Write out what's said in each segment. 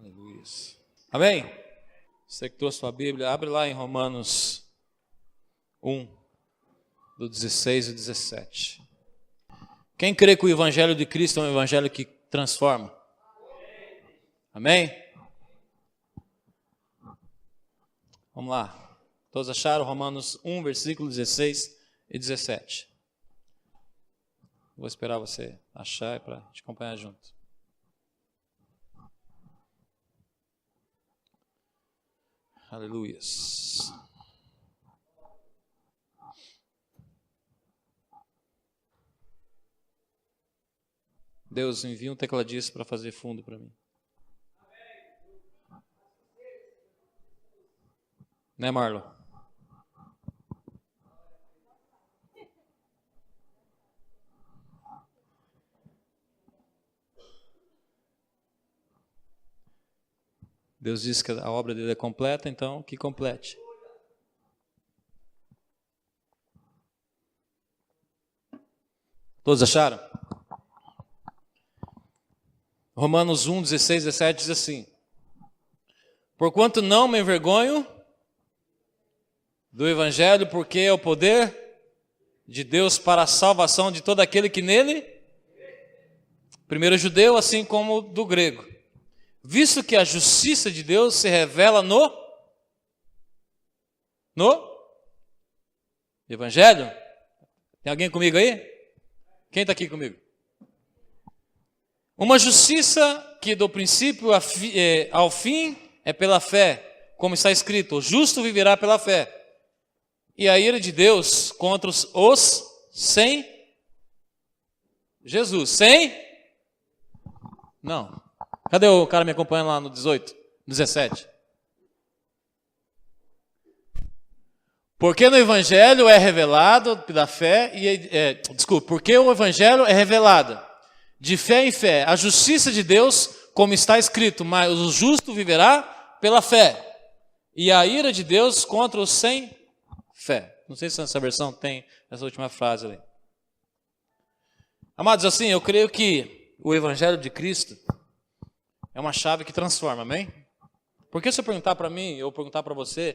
Aleluia. Amém? Você que trouxe sua Bíblia, abre lá em Romanos 1, do 16 e 17. Quem crê que o Evangelho de Cristo é um Evangelho que transforma? Amém? Vamos lá. Todos acharam? Romanos 1, versículo 16 e 17. Vou esperar você achar para te acompanhar junto. Aleluia. Deus, envia um tecladista para fazer fundo para mim. Né, Marlon? Deus disse que a obra dele é completa, então que complete. Todos acharam? Romanos 1, 16, 17 diz assim: porquanto não me envergonho do Evangelho, porque é o poder de Deus para a salvação de todo aquele que nele, primeiro judeu, assim como do grego, visto que a justiça de Deus se revela no Evangelho. Tem alguém comigo aí? Quem está aqui comigo? Uma justiça que do princípio ao fim é pela fé, como está escrito: o justo viverá pela fé. E a ira de Deus contra os sem Jesus. Sem? Não. Cadê o cara me acompanhando lá no 18, 17? Porque no Evangelho é revelado da fé porque o Evangelho é revelado de fé em fé a justiça de Deus, como está escrito: mas o justo viverá pela fé. E a ira de Deus contra os sem fé. Não sei se nessa versão tem essa última frase ali. Amados, assim, eu creio que o Evangelho de Cristo é uma chave que transforma, amém? Porque se eu perguntar para mim, ou perguntar para você,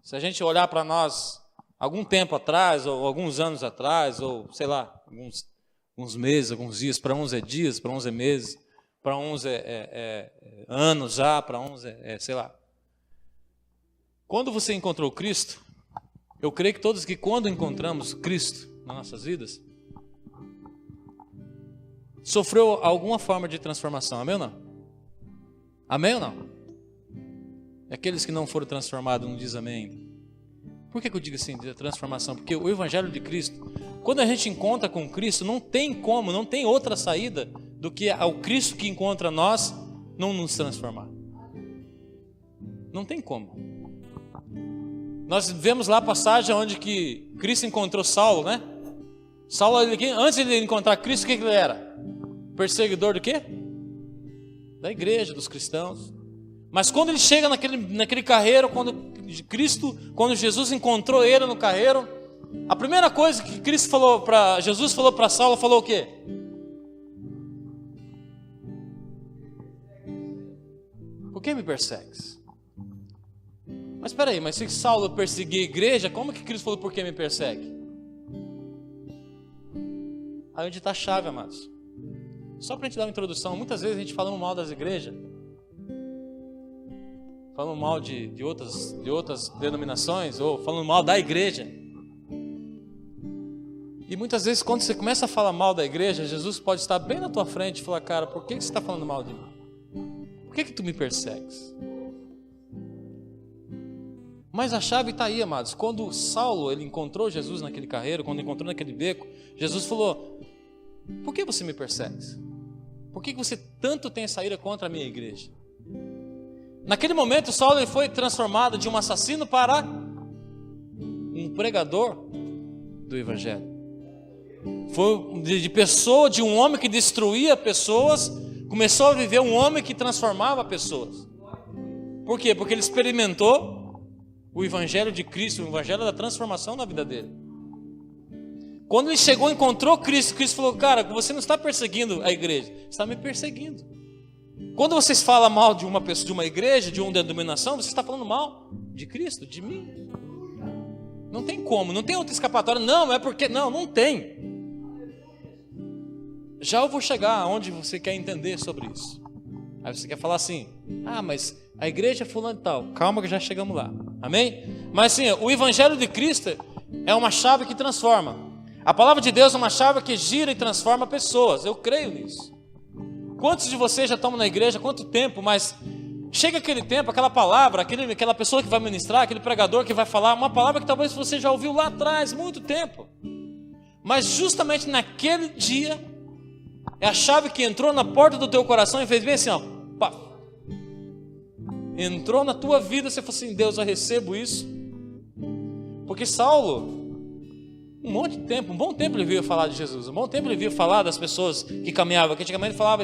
se a gente olhar para nós algum tempo atrás, ou alguns anos atrás, ou sei lá, alguns meses, alguns dias, para uns é dias, para uns é meses, para uns é anos já, para uns sei lá. Quando você encontrou Cristo, eu creio que todos que quando encontramos Cristo nas nossas vidas, sofreu alguma forma de transformação, amém ou não? Amém ou não? E aqueles que não foram transformados não dizem amém ainda. Por que eu digo assim, de transformação? Porque o Evangelho de Cristo, quando a gente encontra com Cristo, não tem como, não tem outra saída do que ao Cristo que encontra nós não nos transformar. Não tem como. Nós vemos lá a passagem onde que Cristo encontrou Saulo, né? Saulo, antes de ele encontrar Cristo, o que ele era? Perseguidor do quê? Da igreja, dos cristãos. Mas quando ele chega naquele carreiro, quando Jesus encontrou ele no carreiro, a primeira coisa que Jesus falou para Saulo, falou o quê? Por que me persegues? Mas espera aí, mas se Saulo perseguia a igreja, como que Cristo falou por que me persegue? Aí onde está a chave, amados. Só para a gente dar uma introdução, muitas vezes a gente falando mal das igrejas, falando mal de outras denominações, ou falando mal da igreja. E muitas vezes quando você começa a falar mal da igreja, Jesus pode estar bem na tua frente e falar: cara, por que você está falando mal de mim? Por que tu me persegues? Mas a chave está aí, amados. Quando Saulo ele encontrou Jesus naquele carreiro, quando encontrou naquele beco, Jesus falou: por que você me persegue? Por que você tanto tem essa ira contra a minha igreja? Naquele momento, Saulo ele foi transformado de um assassino para um pregador do Evangelho. Foi de um homem que destruía pessoas, começou a viver um homem que transformava pessoas. Por quê? Porque ele experimentou o Evangelho de Cristo, o Evangelho da transformação na vida dele. Quando ele chegou e encontrou Cristo, Cristo falou: cara, você não está perseguindo a igreja, você está me perseguindo. Quando vocês falam mal de uma pessoa, de uma igreja, de uma denominação, você está falando mal de Cristo, de mim. Não tem como, não tem outra escapatória. Não, é porque... Não tem. Já eu vou chegar aonde você quer entender sobre isso. Aí você quer falar assim, mas a igreja é fulano e tal. Calma que já chegamos lá. Amém? Mas assim, o Evangelho de Cristo é uma chave que transforma. A palavra de Deus é uma chave que gira e transforma pessoas. Eu creio nisso. Quantos de vocês já estão na igreja? Quanto tempo? Mas chega aquele tempo, aquela palavra, aquela pessoa que vai ministrar, aquele pregador que vai falar, uma palavra que talvez você já ouviu lá atrás, muito tempo. Mas justamente naquele dia, é a chave que entrou na porta do teu coração e fez bem assim, ó. Pá. Entrou na tua vida, você falou assim, Deus, eu recebo isso. Porque Saulo... um bom tempo ele veio falar de Jesus, um bom tempo ele veio falar das pessoas que caminhavam, que antigamente ele falava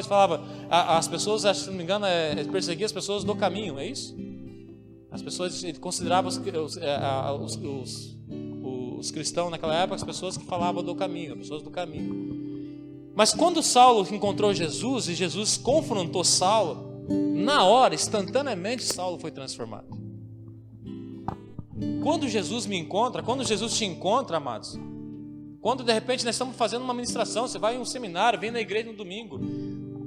as pessoas, se não me engano, ele perseguia as pessoas do caminho, é isso? As pessoas, ele considerava os cristãos naquela época, as pessoas que falavam do caminho, as pessoas do caminho. Mas quando Saulo encontrou Jesus, e Jesus confrontou Saulo, na hora, instantaneamente, Saulo foi transformado. Quando Jesus me encontra, quando Jesus te encontra, amados, quando de repente nós estamos fazendo uma ministração, você vai em um seminário, vem na igreja no domingo,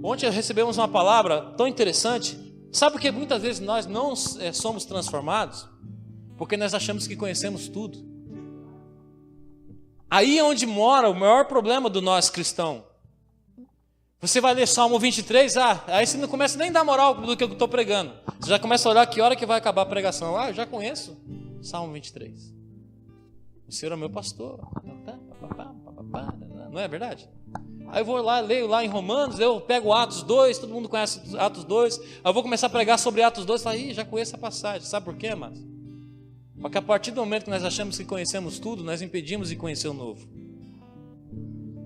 ontem recebemos uma palavra tão interessante, sabe por que muitas vezes nós não somos transformados? Porque nós achamos que conhecemos tudo. Aí é onde mora o maior problema do nós cristão. Você vai ler Salmo 23, aí você não começa nem a dar moral do que eu estou pregando, você já começa a olhar que hora que vai acabar a pregação, eu já conheço Salmo 23. O Senhor é meu pastor. Não é verdade? Aí eu vou lá, leio lá em Romanos, eu pego Atos 2, todo mundo conhece Atos 2. Aí eu vou começar a pregar sobre Atos 2, falo, já conheço a passagem. Sabe por quê, amados? Porque a partir do momento que nós achamos que conhecemos tudo, nós impedimos de conhecer o novo.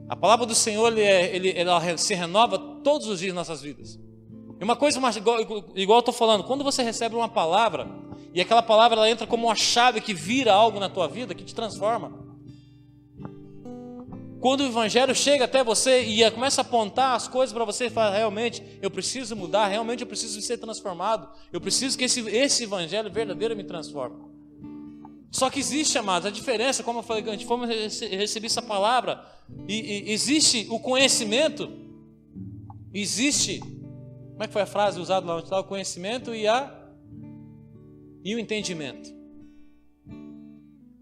A palavra do Senhor, ela se renova todos os dias em nossas vidas. E uma coisa igual eu estou falando, quando você recebe uma palavra, e aquela palavra ela entra como uma chave que vira algo na tua vida, que te transforma. Quando o Evangelho chega até você e começa a apontar as coisas para você, fala, realmente eu preciso mudar, realmente eu preciso ser transformado, eu preciso que esse Evangelho verdadeiro me transforme. Só que existe, amados, a diferença, como eu falei antes, como eu recebi essa palavra, e existe o conhecimento, existe, como é que foi a frase usada lá onde está? O conhecimento e o entendimento.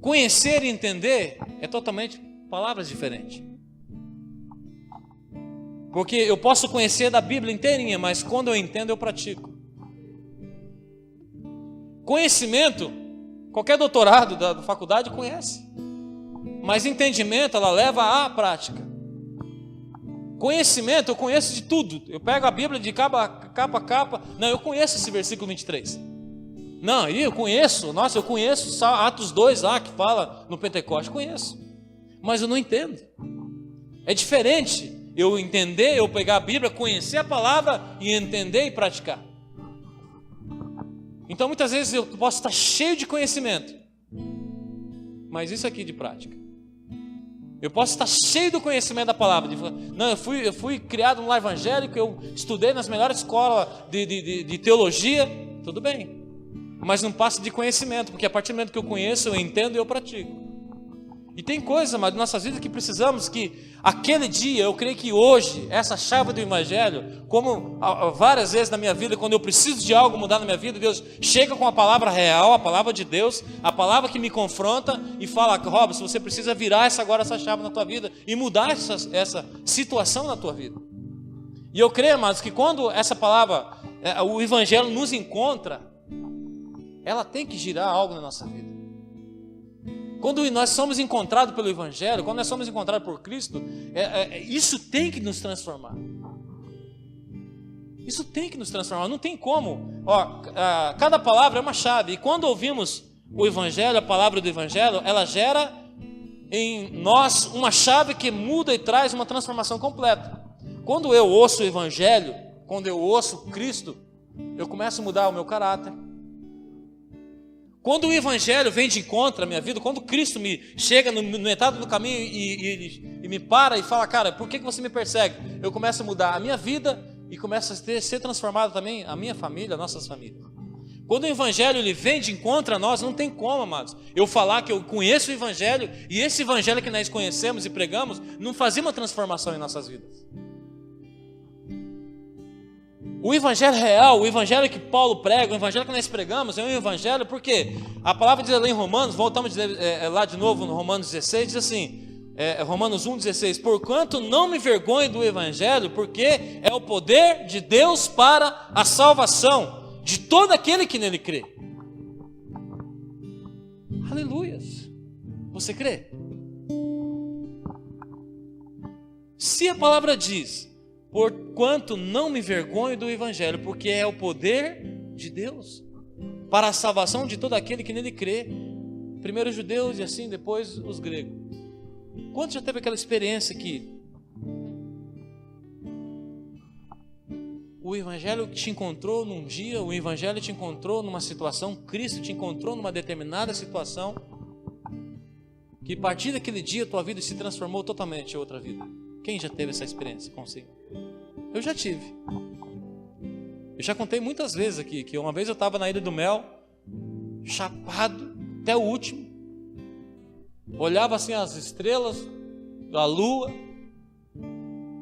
Conhecer e entender é totalmente palavras diferentes. Porque eu posso conhecer da Bíblia inteirinha, mas quando eu entendo eu pratico. Conhecimento, qualquer doutorado da faculdade conhece. Mas entendimento ela leva à prática. Conhecimento, eu conheço de tudo. Eu pego a Bíblia de capa a capa. Não, eu conheço esse versículo 23. Não, eu conheço. Nossa, eu conheço Atos 2 lá que fala no Pentecoste. Conheço. Mas eu não entendo. É diferente eu entender, eu pegar a Bíblia, conhecer a palavra e entender e praticar. Então muitas vezes eu posso estar cheio de conhecimento, mas isso aqui de prática. Eu posso estar cheio do conhecimento da palavra. Não, eu fui criado no lar evangélico, eu estudei nas melhores escolas de teologia, tudo bem. Mas não passa de conhecimento, porque a partir do momento que eu conheço, eu entendo e eu pratico. E tem coisas, mas, nossas vidas que precisamos que aquele dia, eu creio que hoje, essa chave do Evangelho, como várias vezes na minha vida, quando eu preciso de algo mudar na minha vida, Deus chega com a palavra real, a palavra de Deus, a palavra que me confronta e fala, Robson, você precisa virar essa chave na tua vida e mudar essa situação na tua vida. E eu creio, amados, que quando essa palavra, o Evangelho nos encontra, ela tem que girar algo na nossa vida. Quando nós somos encontrados pelo Evangelho, quando nós somos encontrados por Cristo, isso tem que nos transformar. Isso tem que nos transformar, não tem como. Cada palavra é uma chave, e quando ouvimos o Evangelho, a palavra do Evangelho, ela gera em nós uma chave que muda e traz uma transformação completa. Quando eu ouço o Evangelho, quando eu ouço Cristo, eu começo a mudar o meu caráter. Quando o Evangelho vem de encontro à minha vida, quando Cristo me chega no metade do caminho e me para e fala, cara, por que você me persegue? Eu começo a mudar a minha vida e começa a ser transformado também a minha família, as nossas famílias. Quando o Evangelho ele vem de encontro a nós, não tem como, amados, eu falar que eu conheço o Evangelho e esse Evangelho que nós conhecemos e pregamos não fazia uma transformação em nossas vidas. O Evangelho real, o Evangelho que Paulo prega, o Evangelho que nós pregamos é um Evangelho porque a palavra diz ali em Romanos, voltamos lá de novo no Romanos 16, diz assim, Romanos 1,16, porquanto não me envergonho do Evangelho, porque é o poder de Deus para a salvação de todo aquele que nele crê. Aleluias. Você crê? Se a palavra diz, porquanto não me envergonho do Evangelho, porque é o poder de Deus para a salvação de todo aquele que nele crê. Primeiro os judeus e assim depois os gregos. Quanto já teve aquela experiência que o Evangelho te encontrou num dia, o Evangelho te encontrou numa situação, Cristo te encontrou numa determinada situação, que a partir daquele dia tua vida se transformou totalmente em outra vida? Quem já teve essa experiência com o Senhor? Eu já tive. Eu já contei muitas vezes aqui, que uma vez eu estava na Ilha do Mel, chapado até o último, olhava assim as estrelas, a lua,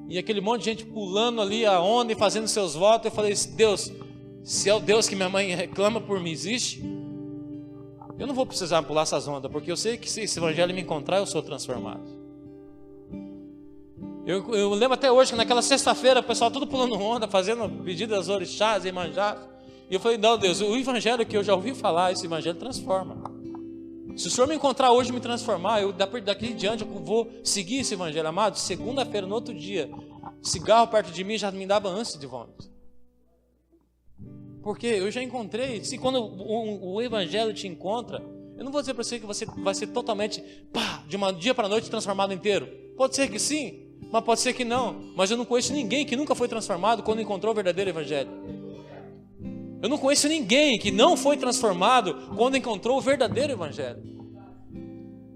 e aquele monte de gente pulando ali a onda e fazendo seus votos. Eu falei, Deus, se é o Deus que minha mãe reclama por mim existe, eu não vou precisar pular essas ondas, porque eu sei que se esse Evangelho me encontrar, eu sou transformado. Eu lembro até hoje que naquela sexta-feira o pessoal tudo pulando onda, fazendo pedido das orixás e manjás. E eu falei, não, Deus, o Evangelho que eu já ouvi falar, esse Evangelho transforma. Se o Senhor me encontrar hoje e me transformar, daqui em diante eu vou seguir esse Evangelho. Amado, segunda-feira, no outro dia, cigarro perto de mim já me dava ânsia de vômito. Porque eu já encontrei. Se quando o Evangelho te encontra, eu não vou dizer para você que você vai ser totalmente, de um dia para a noite transformado inteiro. Pode ser que sim, mas pode ser que não. Mas eu não conheço ninguém que nunca foi transformado quando encontrou o verdadeiro Evangelho. Eu não conheço ninguém que não foi transformado quando encontrou o verdadeiro Evangelho.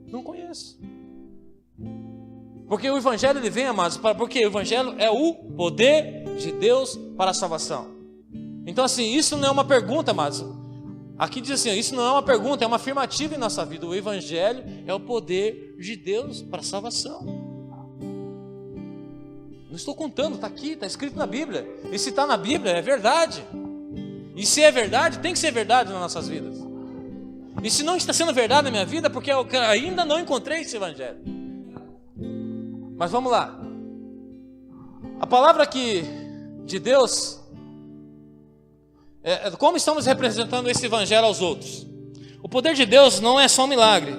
Não conheço. Porque o Evangelho ele vem, amados, porque o Evangelho é o poder de Deus para a salvação. Então assim, isso não é uma pergunta, amados. Aqui diz assim, isso não é uma pergunta, é uma afirmativa em nossa vida. O Evangelho é o poder de Deus para a salvação. Não estou contando, está aqui, está escrito na Bíblia. E se está na Bíblia, é verdade. E se é verdade, tem que ser verdade nas nossas vidas. E se não está sendo verdade na minha vida, porque eu ainda não encontrei esse Evangelho. Mas vamos lá. A palavra aqui de Deus, como estamos representando esse Evangelho aos outros? O poder de Deus não é só um milagre.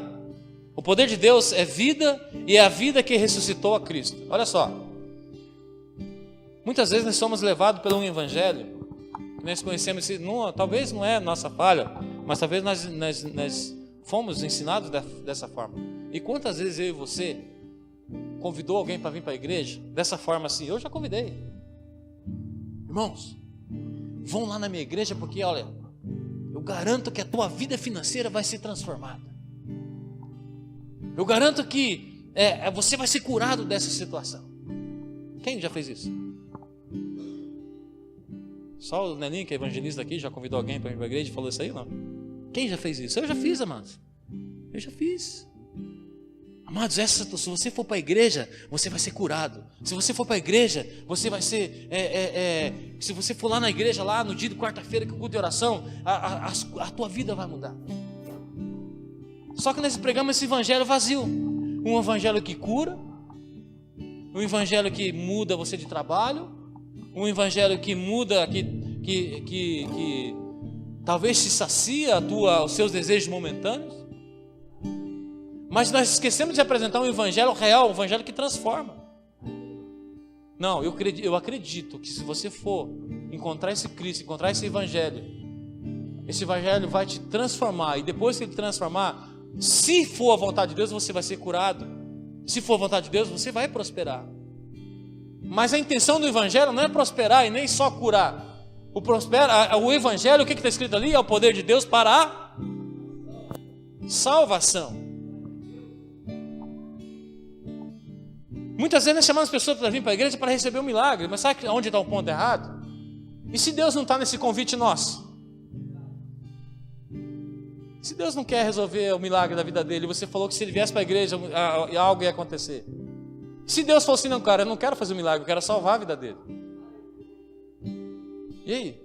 O poder de Deus é vida, e é a vida que ressuscitou a Cristo. Olha só. Muitas vezes nós somos levados pelo um Evangelho nós conhecemos, talvez não é nossa falha, mas talvez nós fomos ensinados dessa forma. E quantas vezes eu e você convidou alguém para vir para a igreja dessa forma assim? Eu já convidei. Irmãos, vão lá na minha igreja porque, olha, eu garanto que a tua vida financeira vai ser transformada. Eu garanto que você vai ser curado dessa situação. Quem já fez isso? Só o Nelinho, que é evangelista aqui, já convidou alguém para ir para a igreja e falou isso aí? Não. Quem já fez isso? Eu já fiz, amados. Eu já fiz. Amados, se você for para a igreja, você vai ser curado. Se você for para a igreja, você vai ser... se você for lá na igreja, lá no dia de quarta-feira, que o culto de oração, a tua vida vai mudar. Só que nós pregamos esse evangelho vazio. Um evangelho que cura, um evangelho que muda você de trabalho, um evangelho que muda, que talvez te sacia os seus desejos momentâneos. Mas nós esquecemos de apresentar um evangelho real, um evangelho que transforma. Não, eu acredito que se você for encontrar esse Cristo, encontrar esse evangelho vai te transformar. E depois que ele transformar, se for a vontade de Deus, você vai ser curado. Se for a vontade de Deus, você vai prosperar. Mas a intenção do evangelho não é prosperar e nem só curar. O evangelho, o que está escrito ali? É o poder de Deus para a salvação. Muitas vezes nós chamamos as pessoas para vir para a igreja para receber um milagre, mas sabe onde está o ponto errado? E se Deus não está nesse convite nosso? Se Deus não quer resolver o milagre da vida dele, você falou que se ele viesse para a igreja, algo ia acontecer. Se Deus falou assim, não, cara, eu não quero fazer um milagre, eu quero salvar a vida dele. E aí?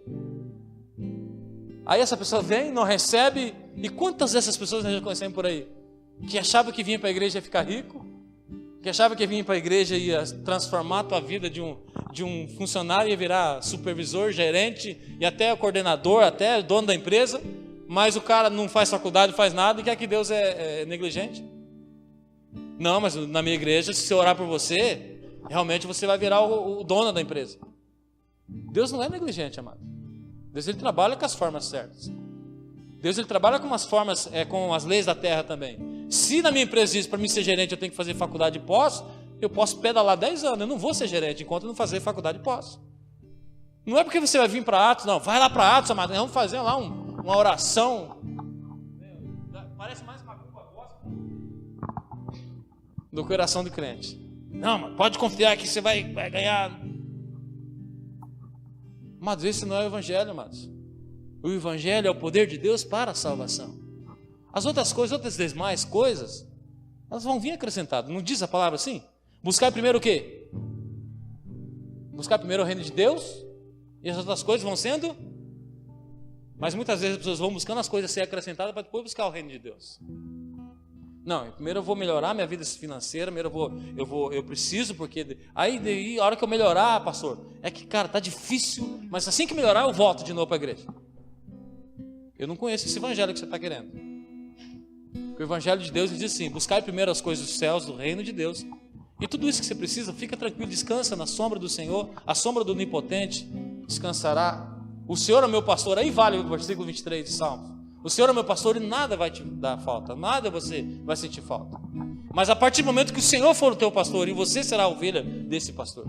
Aí essa pessoa vem, não recebe, e quantas dessas pessoas nós já conhecemos por aí? Que achava que vinha para a igreja ia ficar rico, que achava que vinha para a igreja ia transformar a tua vida de um funcionário, ia virar supervisor, gerente, e até coordenador, até dono da empresa, mas o cara não faz faculdade, não faz nada, e quer que Deus é negligente. Não, mas na minha igreja, se eu orar por você, realmente você vai virar o dono da empresa. Deus não é negligente, amado. Deus ele trabalha com as formas certas. Deus ele trabalha com as formas, com as leis da terra também. Se na minha empresa diz para mim ser gerente eu tenho que fazer faculdade de pós, eu posso pedalar 10 anos, eu não vou ser gerente enquanto eu não fazer faculdade de pós. Não é porque você vai vir para Atos, não, vai lá para Atos, amado, vamos fazer lá uma oração. Parece mais uma culpa gospel do que oração de crente. Não, mas pode confiar que você vai ganhar. Amados, esse não é o evangelho, amados. O evangelho é o poder de Deus para a salvação. As outras coisas, outras demais coisas, elas vão vir acrescentadas. Não diz a palavra assim? Buscar primeiro o quê? Buscar primeiro o reino de Deus, e as outras coisas vão sendo. Mas muitas vezes as pessoas vão buscando as coisas ser acrescentadas para depois buscar o reino de Deus. Não, primeiro eu vou melhorar minha vida financeira, primeiro eu preciso, porque aí a hora que eu melhorar, pastor, é que, cara, tá difícil, mas assim que melhorar eu volto de novo para a igreja. Eu não conheço esse evangelho que você está querendo. O evangelho de Deus diz assim: buscai primeiro as coisas dos céus, do reino de Deus, e tudo isso que você precisa, fica tranquilo, descansa na sombra do Senhor, a sombra do Onipotente descansará. O Senhor é meu pastor, aí vale o versículo 23 de Salmos. O Senhor é meu pastor e nada vai te dar falta, nada você vai sentir falta. Mas a partir do momento que o Senhor for o teu pastor e você será a ovelha desse pastor.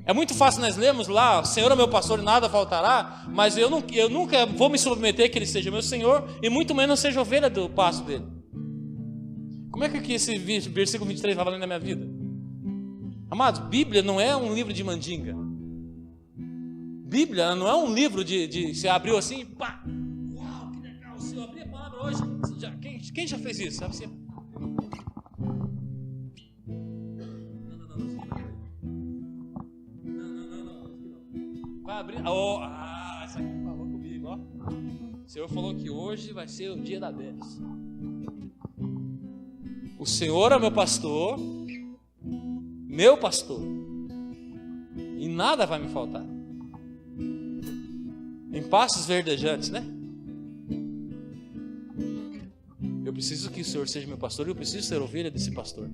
É muito fácil nós lermos lá, o Senhor é meu pastor e nada faltará, mas eu nunca vou me submeter que Ele seja meu Senhor e muito menos seja ovelha do pasto dele. Como é que esse versículo 23 vai valendo na minha vida? Amados, Bíblia não é um livro de mandinga. Bíblia não é um livro de você abriu assim e pá. Uau, que legal, se eu abrir a palavra hoje. Quem já fez isso? Sabe assim? Não. Vai abrir. Essa aqui falou comigo, ó. O Senhor falou que hoje vai ser o dia da 10. O Senhor é meu pastor, e nada vai me faltar. Em pastos verdejantes, né? Eu preciso que o Senhor seja meu pastor e eu preciso ser ovelha desse pastor.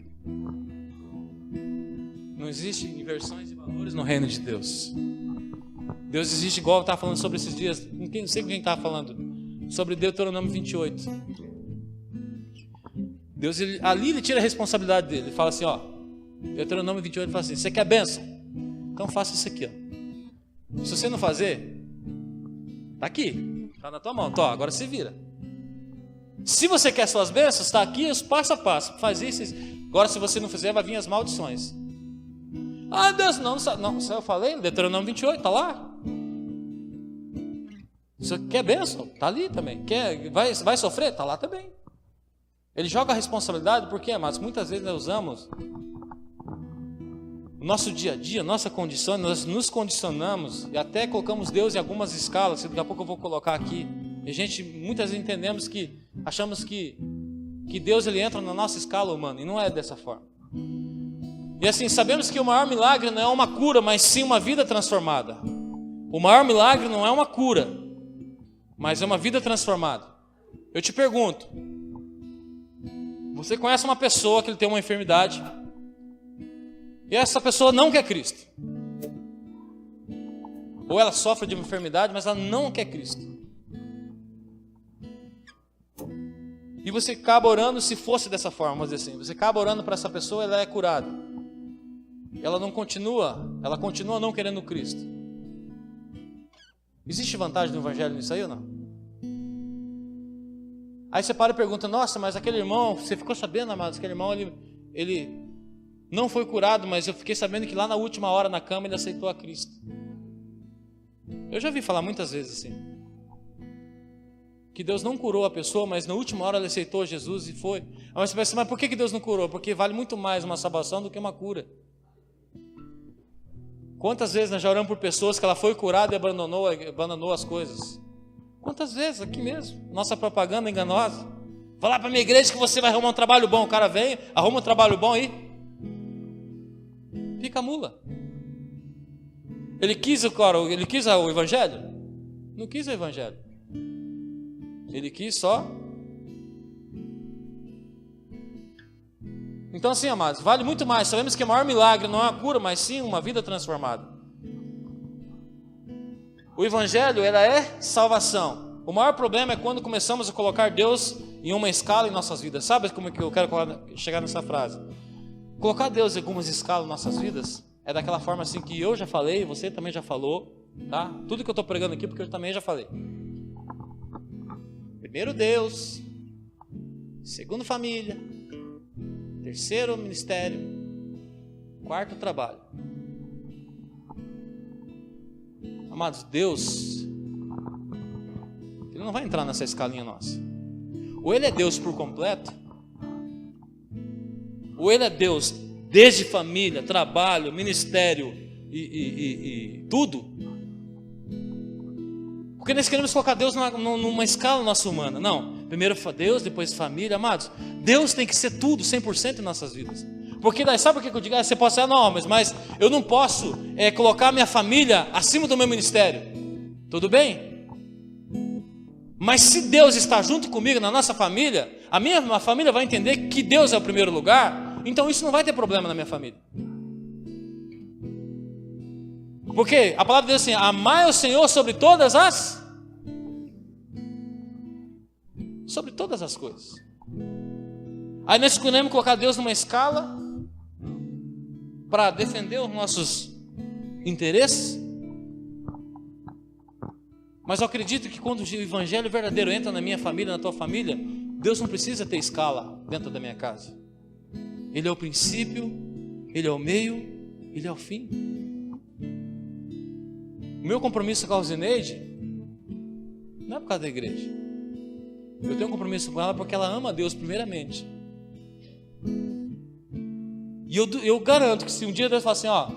Não existe inversões de valores no reino de Deus. Deus existe igual eu estava falando sobre esses dias. Não sei com quem estava falando. Sobre Deuteronômio 28. Deus, ali ele tira a responsabilidade dele. Ele fala assim, ó. Deuteronômio 28 ele fala assim: você quer bênção? Então faça isso aqui, ó. Se você não fazer, tá aqui, tá na tua mão. Então, agora se vira. Se você quer suas bênçãos, está aqui os passo a passo. Faz isso. Agora se você não fizer, vai vir as maldições. Ah, Deus, não, eu falei, Deuteronômio 28, tá lá. Você quer bênção? Tá ali também. Vai sofrer? Tá lá também. Ele joga a responsabilidade, porque, amados, muitas vezes nós usamos o nosso dia a dia, nossa condição, nós nos condicionamos e até colocamos Deus em algumas escalas, que daqui a pouco eu vou colocar aqui. E a gente, muitas vezes entendemos achamos que Deus ele entra na nossa escala humana, e não é dessa forma. E assim, sabemos que o maior milagre não é uma cura, mas sim uma vida transformada. O maior milagre não é uma cura, mas é uma vida transformada. Eu te pergunto, você conhece uma pessoa que ele tem uma enfermidade e essa pessoa não quer Cristo? Ou ela sofre de uma enfermidade, mas ela não quer Cristo. E você acaba orando, se fosse dessa forma, vamos dizer assim, você acaba orando para essa pessoa, ela é curada. Ela continua não querendo Cristo. Existe vantagem no evangelho nisso aí ou não? Aí você para e pergunta, nossa, mas aquele irmão, você ficou sabendo, amados, aquele irmão, ele não foi curado, mas eu fiquei sabendo que lá na última hora na cama ele aceitou a Cristo. Eu já vi falar muitas vezes assim, que Deus não curou a pessoa, mas na última hora ele aceitou Jesus e foi. Mas você pensa, mas por que Deus não curou? Porque vale muito mais uma salvação do que uma cura. Quantas vezes nós já oramos por pessoas que ela foi curada e abandonou as coisas? Quantas vezes aqui mesmo? Nossa propaganda enganosa. Vai lá para a minha igreja que você vai arrumar um trabalho bom. O cara vem, arruma um trabalho bom aí, fica mula. Ele quis o evangelho? Não quis o evangelho. Ele quis só. Então assim, amados, vale muito mais. Sabemos que o maior milagre não é a cura, mas sim uma vida transformada. O evangelho, ela é salvação. O maior problema é quando começamos a colocar Deus em uma escala em nossas vidas. Sabe como é que eu quero chegar nessa frase? Colocar Deus em algumas escalas em nossas vidas é daquela forma assim que eu já falei, você também já falou, tá? Tudo que eu estou pregando aqui porque eu também já falei. Primeiro Deus, segundo família, terceiro ministério, quarto trabalho. Amados, Deus, Ele não vai entrar nessa escalinha nossa. Ou Ele é Deus por completo, ou Ele é Deus desde família, trabalho, ministério e tudo. Porque nós queremos colocar Deus numa escala nossa humana. Não, primeiro Deus, depois família. Amados, Deus tem que ser tudo, 100% em nossas vidas. Porque daí, sabe o que eu digo? Você pode ser, não, mas eu não posso colocar minha família acima do meu ministério. Tudo bem? Mas se Deus está junto comigo na nossa família, a minha família vai entender que Deus é o primeiro lugar, então isso não vai ter problema na minha família. Porque a palavra diz assim, amai o Senhor sobre todas as coisas. Aí nós escolhemos colocar Deus numa escala para defender os nossos interesses. Mas eu acredito que quando o evangelho verdadeiro entra na minha família, na tua família, Deus não precisa ter escala dentro da minha casa. Ele é o princípio, Ele é o meio, Ele é o fim. O meu compromisso com a Zineide não é por causa da igreja. Eu tenho um compromisso com ela porque ela ama a Deus primeiramente. E eu garanto que se um dia Deus falar assim, ó,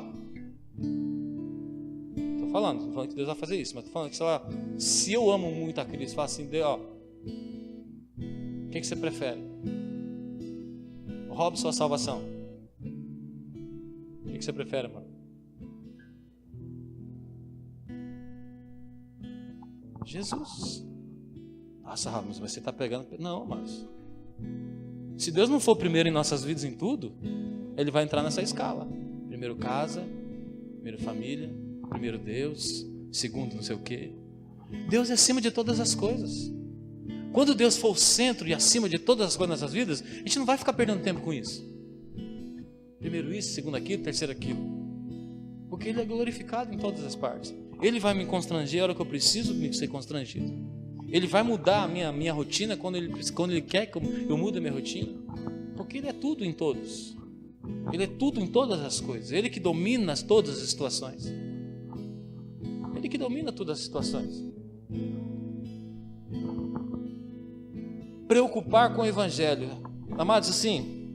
não tô falando que Deus vai fazer isso, mas tô falando que, sei lá, se eu amo muito a Cristo, fala assim, Deus, ó, o que você prefere? Roube sua salvação. O que você prefere, mano? Jesus. Nossa, Ramos, mas você está pegando. Não, mas se Deus não for primeiro em nossas vidas em tudo, Ele vai entrar nessa escala. Primeiro casa, primeiro família, primeiro Deus, segundo não sei o quê. Deus é acima de todas as coisas. Quando Deus for o centro e acima de todas as coisas nas nossas vidas, a gente não vai ficar perdendo tempo com isso. Primeiro isso, segundo aquilo, terceiro aquilo. Porque Ele é glorificado em todas as partes. Ele vai me constranger a hora que eu preciso me ser constrangido. Ele vai mudar a minha rotina quando Ele quer que eu mude a minha rotina. Porque Ele é tudo em todos. Ele é tudo em todas as coisas. Ele que domina todas as situações. Ele que domina todas as situações. Preocupar com o evangelho. Amados, assim,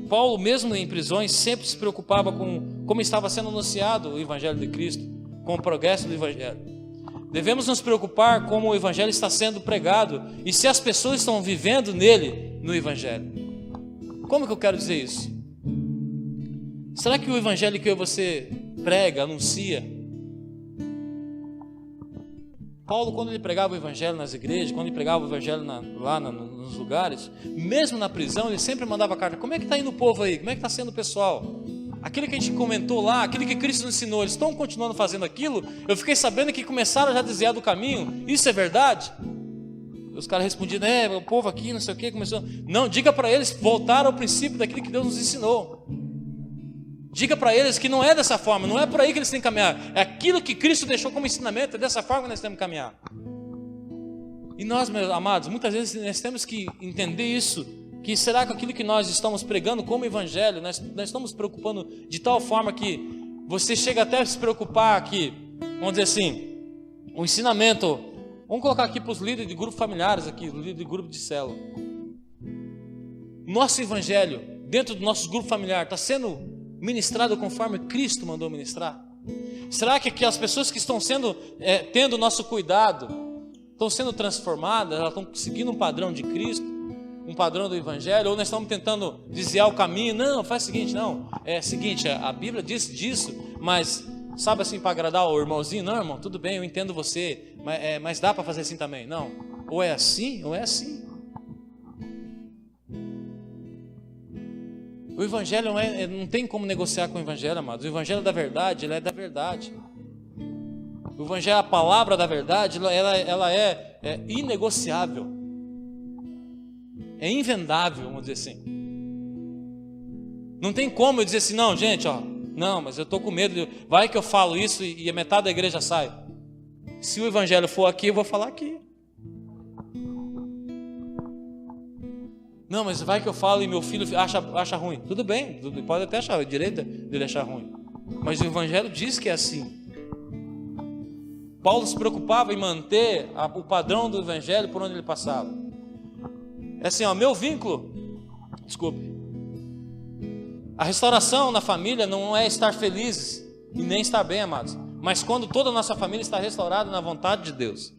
Paulo mesmo em prisões sempre se preocupava com como estava sendo anunciado o evangelho de Cristo, com o progresso do evangelho. Devemos nos preocupar como o evangelho está sendo pregado e se as pessoas estão vivendo nele, no evangelho. Como que eu quero dizer isso? Será que o evangelho que você prega, anuncia, Paulo, quando ele pregava o evangelho nas igrejas, quando ele pregava o evangelho lá nos lugares, mesmo na prisão, ele sempre mandava carta. Como é que está indo o povo aí? Como é que está sendo o pessoal? Aquilo que a gente comentou lá, aquilo que Cristo nos ensinou, eles estão continuando fazendo aquilo? Eu fiquei sabendo que começaram já a desviar do caminho. Isso é verdade? Os caras respondiam, o povo aqui, não sei o que, começou. Não, diga para eles voltar ao princípio daquilo que Deus nos ensinou. Diga para eles que não é dessa forma, não é por aí que eles têm que caminhar. É aquilo que Cristo deixou como ensinamento, é dessa forma que nós temos que caminhar. E nós, meus amados, muitas vezes nós temos que entender isso Que será que aquilo que nós estamos pregando como evangelho, nós estamos preocupando de tal forma que você chega até a se preocupar que, vamos dizer assim, o ensinamento, vamos colocar aqui para os líderes de grupos familiares aqui, líderes de grupo de célula. Nosso evangelho, dentro do nosso grupo familiar, está sendo ministrado conforme Cristo mandou ministrar? Será que as pessoas que estão tendo o nosso cuidado, estão sendo transformadas, elas estão seguindo um padrão de Cristo, um padrão do evangelho, ou nós estamos tentando desviar o caminho? Não, faz o seguinte, não, é o seguinte, a Bíblia diz disso, mas sabe assim, para agradar o irmãozinho? Não, irmão, tudo bem, eu entendo você, mas dá para fazer assim também? Não, ou é assim, ou é assim. O evangelho não tem como negociar com o evangelho, amados. O evangelho da verdade, ele é da verdade. O evangelho, a palavra da verdade, ela é inegociável. É invendável, vamos dizer assim. Não tem como eu dizer assim, não, gente, não, mas eu estou com medo, vai que eu falo isso e a metade da igreja sai. Se o evangelho for aqui, eu vou falar aqui. Não, mas vai que eu falo e meu filho acha ruim. Tudo bem, pode até achar, é direito dele achar ruim. Mas o evangelho diz que é assim. Paulo se preocupava em manter o padrão do evangelho por onde ele passava. É assim, meu vínculo, desculpe. A restauração na família não é estar felizes e nem estar bem, amados. Mas quando toda a nossa família está restaurada na vontade de Deus.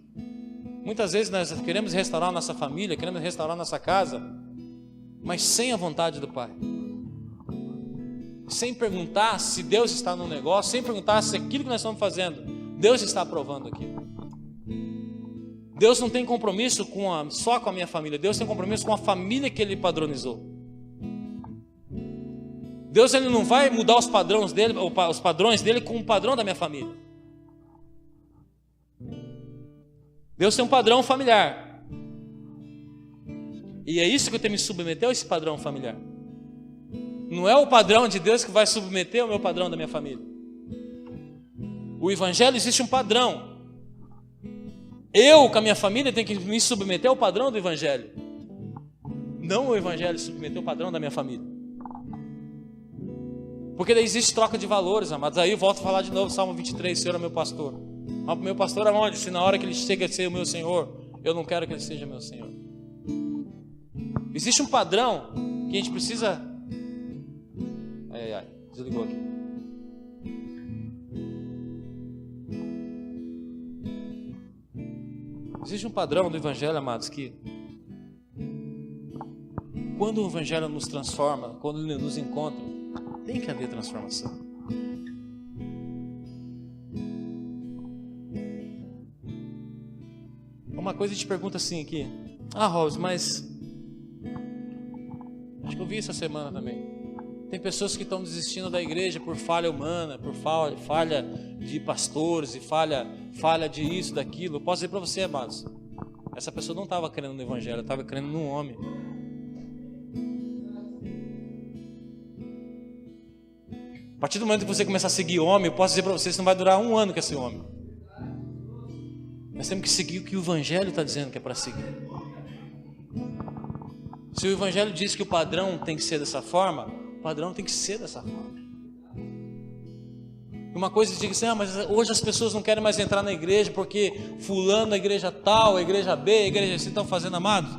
Muitas vezes nós queremos restaurar a nossa família, queremos restaurar a nossa casa, mas sem a vontade do Pai. Sem perguntar se Deus está no negócio, sem perguntar se aquilo que nós estamos fazendo, Deus está aprovando aquilo. Deus não tem compromisso só com a minha família, Deus tem compromisso com a família que Ele padronizou. Deus ele não vai mudar os padrões dele com o padrão da minha família. Deus tem um padrão familiar. E é isso que eu tenho que me submeter a esse padrão familiar. Não é o padrão de Deus que vai submeter ao meu padrão da minha família. O evangelho existe um padrão. Eu, com a minha família, tenho que me submeter ao padrão do evangelho. Não o evangelho submeter ao padrão da minha família. Porque daí existe troca de valores, amados. Aí eu volto a falar de novo, Salmo 23, Senhor é meu pastor. Mas o meu pastor aonde? Se na hora que ele chega a ser o meu Senhor, eu não quero que ele seja meu Senhor. Existe um padrão que a gente precisa... desligou aqui. Existe um padrão do evangelho, amados, que quando o evangelho nos transforma, quando ele nos encontra, tem que haver transformação. Uma coisa a gente pergunta assim aqui: Rose, mas acho que eu vi essa semana também. Tem pessoas que estão desistindo da igreja por falha humana, por falha de pastores e falha de isso, daquilo. Eu posso dizer para você, amados, essa pessoa não estava crendo no evangelho, estava crendo num homem. A partir do momento que você começar a seguir homem, eu posso dizer para você, isso não vai durar um ano com esse homem. Nós temos que seguir o que o evangelho está dizendo que é para seguir. Se o evangelho diz que o padrão tem que ser dessa forma, o padrão tem que ser dessa forma. Uma coisa diga assim, mas hoje as pessoas não querem mais entrar na igreja porque fulano, a igreja tal, a igreja B, a igreja C estão fazendo, amados.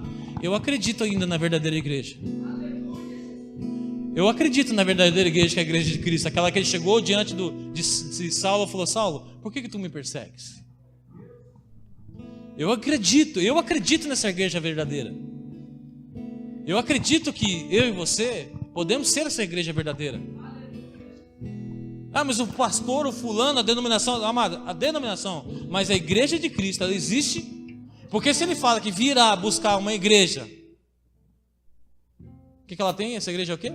Eu acredito ainda na verdadeira igreja. Eu acredito na verdadeira igreja, que é a igreja de Cristo. Aquela que ele chegou diante de Saulo e falou: Saulo, por que tu me persegues? Eu acredito nessa igreja verdadeira. Eu acredito que eu e você podemos ser essa igreja verdadeira. Mas o pastor, o fulano, a denominação, amado, a denominação, mas a igreja de Cristo, ela existe. Porque se ele fala que virá buscar uma igreja, o que ela tem? Essa igreja é o quê?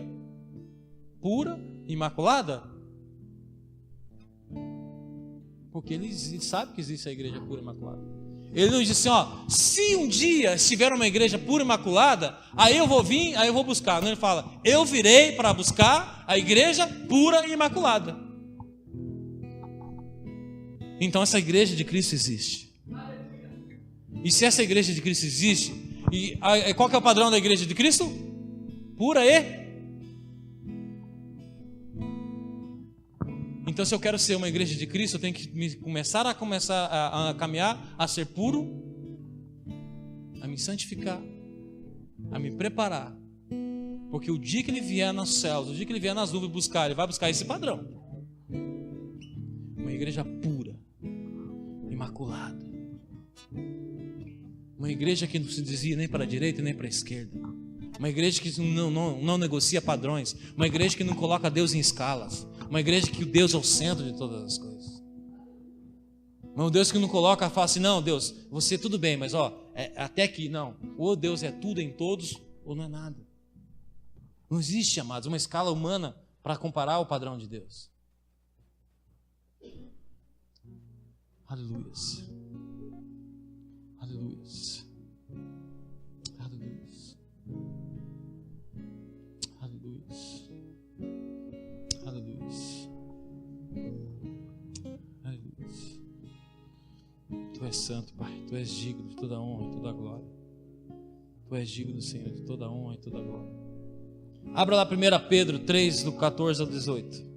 Pura, imaculada. Porque ele sabe que existe a igreja pura e imaculada. Ele não diz assim, se um dia estiver uma igreja pura e imaculada, aí eu vou vir, aí eu vou buscar. Não, ele fala, eu virei para buscar a igreja pura e imaculada. Então essa igreja de Cristo existe. E se essa igreja de Cristo existe, e qual que é o padrão da igreja de Cristo? pura e... Então, se eu quero ser uma igreja de Cristo, eu tenho que começar a caminhar, a ser puro, a me santificar, a me preparar. Porque o dia que ele vier nos céus, o dia que ele vier nas nuvens buscar, ele vai buscar esse padrão. Uma igreja pura, imaculada. Uma igreja que não se desvia nem para a direita nem para a esquerda. Uma igreja que não negocia padrões. Uma igreja que não coloca Deus em escalas. Uma igreja que o Deus é o centro de todas as coisas. Um Deus que não coloca, fala assim, não, Deus, você tudo bem, mas até aqui, não. Ou Deus é tudo em todos, ou não é nada. Não existe, amados, uma escala humana para comparar o padrão de Deus. Aleluia. Aleluia. Aleluia. Aleluia. Aleluia. Aleluia. Tu és santo, Pai. Tu és digno de toda a honra e toda a glória. Tu és digno, Senhor, de toda a honra e toda a glória. Abra lá 1 Pedro 3, do 14 ao 18.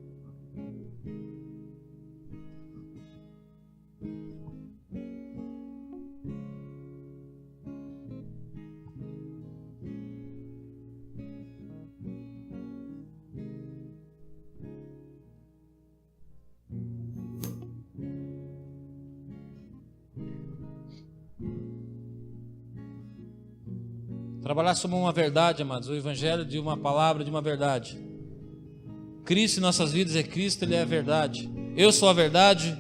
Trabalhar sobre uma verdade, amados, o evangelho de uma palavra, de uma verdade. Cristo em nossas vidas é Cristo, Ele é a verdade. Eu sou a verdade,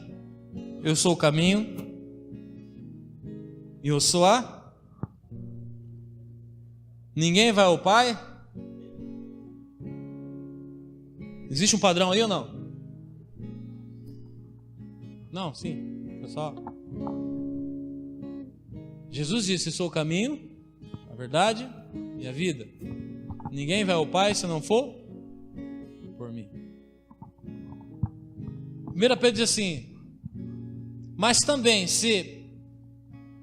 eu sou o caminho, e eu sou a... Ninguém vai ao Pai? Existe um padrão aí ou não? Não, sim, pessoal. Jesus disse, eu sou o caminho, a verdade e a vida. Ninguém vai ao Pai se não for por mim. 1 Pedro diz assim: mas também se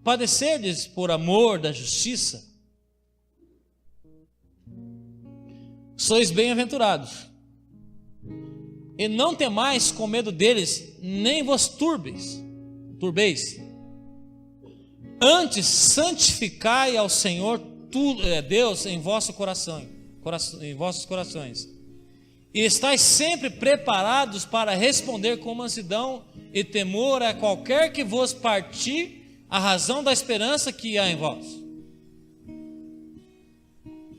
padecerdes por amor da justiça, sois bem-aventurados. E não temais com medo deles, nem vos turbeis. Antes santificai ao Senhor Deus em vossos corações, e estáis sempre preparados para responder com mansidão e temor a qualquer que vos partir a razão da esperança que há em vós,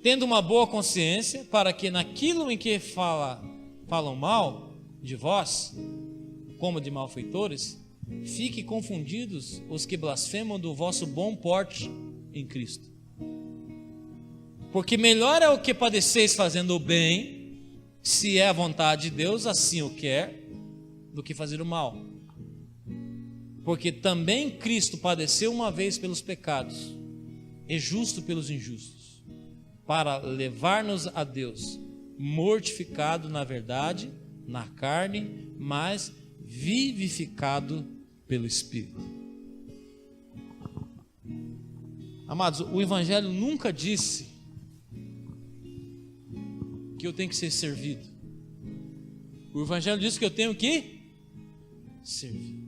tendo uma boa consciência, para que naquilo em que falam mal de vós, como de malfeitores, fiquem confundidos os que blasfemam do vosso bom porte em Cristo. Porque melhor é o que padeceis fazendo o bem, se é a vontade de Deus, assim o quer, do que fazer o mal. Porque também Cristo padeceu uma vez pelos pecados, e justo pelos injustos, para levar-nos a Deus, mortificado na verdade, na carne, mas vivificado pelo Espírito. Amados, o Evangelho nunca disse que eu tenho que ser servido. O Evangelho diz que eu tenho que servir.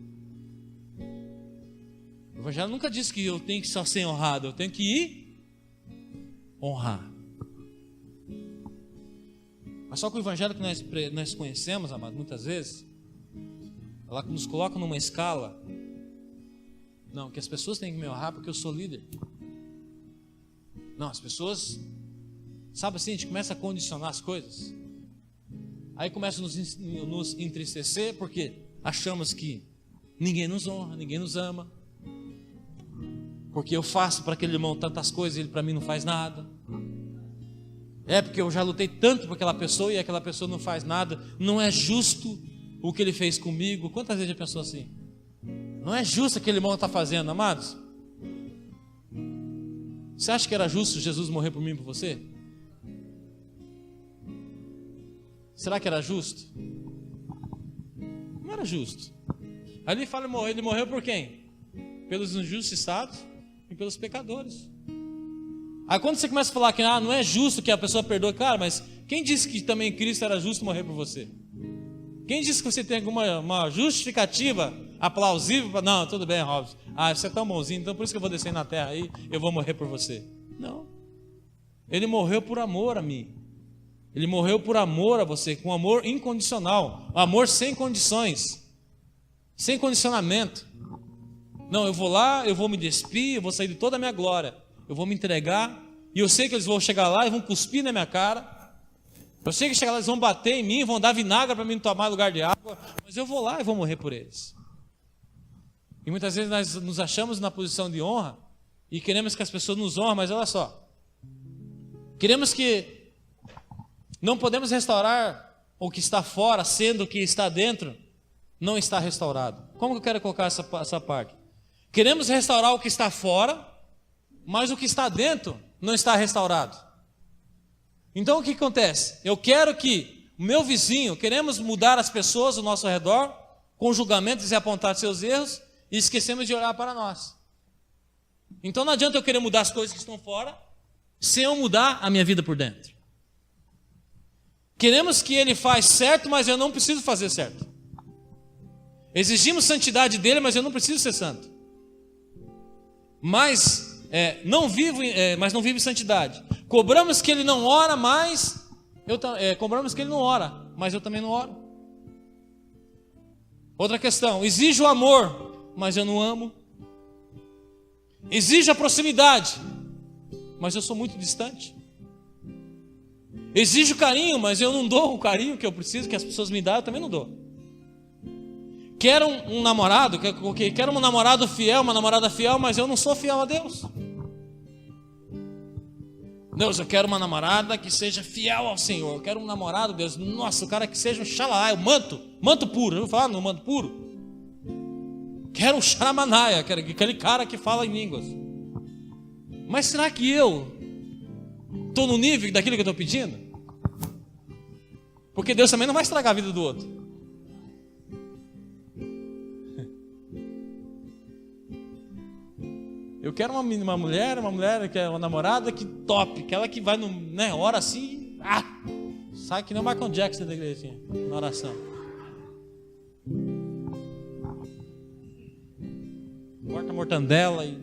O Evangelho nunca disse que eu tenho que só ser honrado, eu tenho que ir honrar. Mas só que o Evangelho que nós conhecemos, amados, muitas vezes, ela nos coloca numa escala, não, que as pessoas têm que me honrar porque eu sou líder. Não, as pessoas, sabe assim, a gente começa a condicionar as coisas. Aí começa a nos entristecer porque achamos que ninguém nos honra, ninguém nos ama. Porque eu faço para aquele irmão tantas coisas e ele para mim não faz nada. É porque eu já lutei tanto por aquela pessoa e aquela pessoa não faz nada. Não é justo o que ele fez comigo. Quantas vezes já pensou assim? Não é justo o que aquele irmão está fazendo, amados. Você acha que era justo Jesus morrer por mim e por você? Será que era justo? Não era justo. Aí ele fala, ele morreu por quem? Pelos injustiçados e pelos pecadores. Aí quando você começa a falar que não é justo que a pessoa perdoe, cara, mas quem disse que também Cristo era justo morrer por você? Quem disse que você tem alguma uma justificativa aplausível? Não, tudo bem, Robson. Você é tão bonzinho, então por isso que eu vou descer na terra aí, eu vou morrer por você. Não. Ele morreu por amor a mim. Ele morreu por amor a você, com amor incondicional, amor sem condições, sem condicionamento. Não, eu vou lá, eu vou me despir, eu vou sair de toda a minha glória, eu vou me entregar, e eu sei que eles vão chegar lá e vão cuspir na minha cara. Eu sei que chegar lá eles vão bater em mim, vão dar vinagre para mim não tomar lugar de água, mas eu vou lá e vou morrer por eles. E muitas vezes nós nos achamos na posição de honra e queremos que as pessoas nos honrem, mas olha só, queremos que não podemos restaurar o que está fora, sendo o que está dentro não está restaurado. Como que eu quero colocar essa parte? Queremos restaurar o que está fora, mas o que está dentro não está restaurado. Então o que acontece? Eu quero que o meu vizinho, queremos mudar as pessoas ao nosso redor, com julgamentos e apontar seus erros, e esquecemos de olhar para nós. Então não adianta eu querer mudar as coisas que estão fora, sem eu mudar a minha vida por dentro. Queremos que ele faz certo, mas eu não preciso fazer certo. Exigimos santidade dele, mas eu não preciso ser santo. Mas não vivo em santidade. Cobramos que ele não ora, mas cobramos que ele não ora, mas eu também não oro. Outra questão, exijo o amor, mas eu não amo. Exijo a proximidade, mas eu sou muito distante. Exijo carinho, mas eu não dou o carinho que eu preciso, que as pessoas me dão, eu também não dou. Quero um namorado, quero um namorado fiel, uma namorada fiel, mas eu não sou fiel a Deus. Deus, eu quero uma namorada que seja fiel ao Senhor. Eu quero um namorado, Deus, nossa, o cara que seja um xalá, manto puro. Eu vou falar no manto puro. Quero um xaramanaia, quero aquele cara que fala em línguas. Mas será que eu estou no nível daquilo que eu estou pedindo? Porque Deus também não vai estragar a vida do outro. Eu quero uma mulher que é uma namorada que top, aquela que vai ora assim, sai que nem o Michael Jackson da igreja, assim, na oração. Corta a mortandela e